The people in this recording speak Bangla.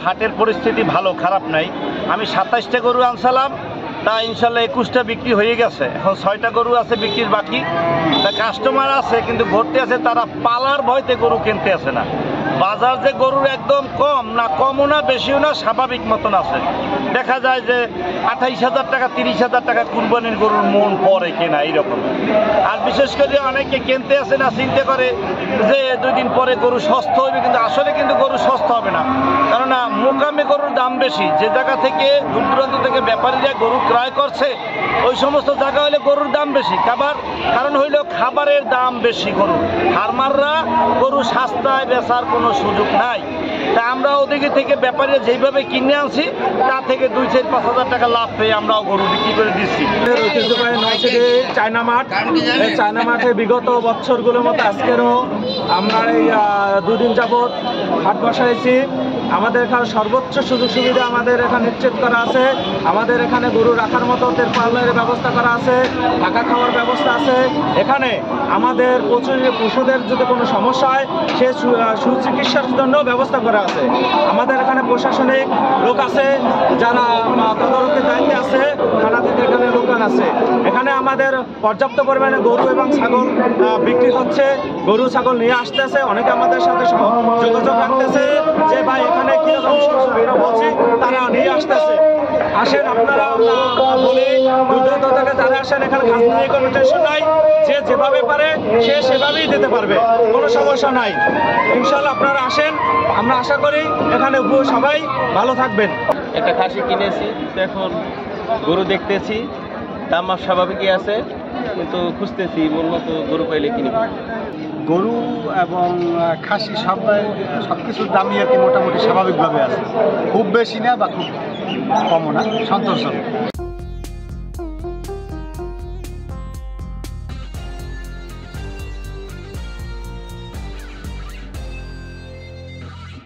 হাটের পরিস্থিতি ভালো, খারাপ নাই। আমি 27টা গরু আনছিলাম, তা ইনশাল্লাহ 21টা বিক্রি হয়ে গেছে। এখন 6টা গরু আছে বিক্রির বাকি। তা কাস্টমার আছে কিন্তু ভর্তি আছে, তারা পালার ভয়তে গরু কিনতে আসে না। বাজার যে গরুর একদম কম না, কমও না বেশিও না, স্বাভাবিক মতন আছে। দেখা যায় যে 28,000 টাকা 30,000 টাকা কুরবানির গরুর মন পরে কেনা এইরকম। আর বিশেষ করে অনেকে কিনতে আসে না, চিন্তা করে যে 2 দিন পরে গরু সস্তা হবে, কিন্তু আসলে কিন্তু গরু সস্তা হবে না। কেননা মোকামে গরুর দাম বেশি। যে জায়গা থেকে দূর দূরান্ত থেকে ব্যাপারীরা গরু ক্রয় করছে ওই সমস্ত জায়গা হলে গরুর দাম বেশি। কারণ হইল খাবারের দাম বেশি। গরু ফার্মাররা গরু সস্তায় বেচার কোনো সুযোগ নাই। তা আমরা ওদিকে থেকে ব্যাপারীরা যেইভাবে কিনে আনছি তা থেকে 2-4-5 হাজার টাকা লাভ পেয়ে আমরাও গরু বিক্রি করে দিচ্ছি। ঐতিহ্যবাহী নরসিংদী চায়না মাঠ, এই চায়না মাঠে বিগত বছরগুলোর মতো আজকেরও আমরা এই 2 দিন যাবৎ হাট বসাইছি। আমাদের এখানে সর্বোচ্চ সুযোগ সুবিধা আমাদের এখানে নিশ্চিত করা আছে। আমাদের এখানে গরু রাখার মতো তেরপালের ব্যবস্থা করা আছে, থাকা খাওয়ার ব্যবস্থা আছে। এখানে আমাদের পশুদের যদি কোনো সমস্যা হয় সে সুচিকিৎসার জন্য ব্যবস্থা করা আছে। আমাদের এখানে প্রশাসনিক লোক আছে যারা তদারকির দায়িত্বে আছে, থানা থেকে এখানে লোকান আছে। এখানে আমাদের পর্যাপ্ত পরিমাণে গরু এবং ছাগল বিক্রি হচ্ছে, গরু ছাগল নিয়ে আসতেছে। অনেকে আমাদের সাথে যোগাযোগ রাখতেছে যে ভাই এখানে কি আমরা বলছি, তারা নিয়ে আসতেছে। আসেন আপনারা, বলি দূর থেকে যারা আসেন এখানে খাস নিয়ে কোনো টেনশন নাই। যে যেভাবে পারে সে সেভাবেই দিতে পারবে, কোনো সমস্যা নাই। ইনশাল্লাহ আপনারা আসেন, আমরা আশা করি এখানে সবাই ভালো থাকবেন। একটা খাসি কিনেছি, এখন গরু দেখতেছি, দাম স্বাভাবিকই আছে, কিন্তু খুঁজতেছি উন্নত গরু পাইলে কিনব। গরু এবং খাসি সব কিছুর দামই আর কি মোটামুটি স্বাভাবিকভাবে আছে, খুব বেশি না বা খুব কমও না, সন্তোষজনক।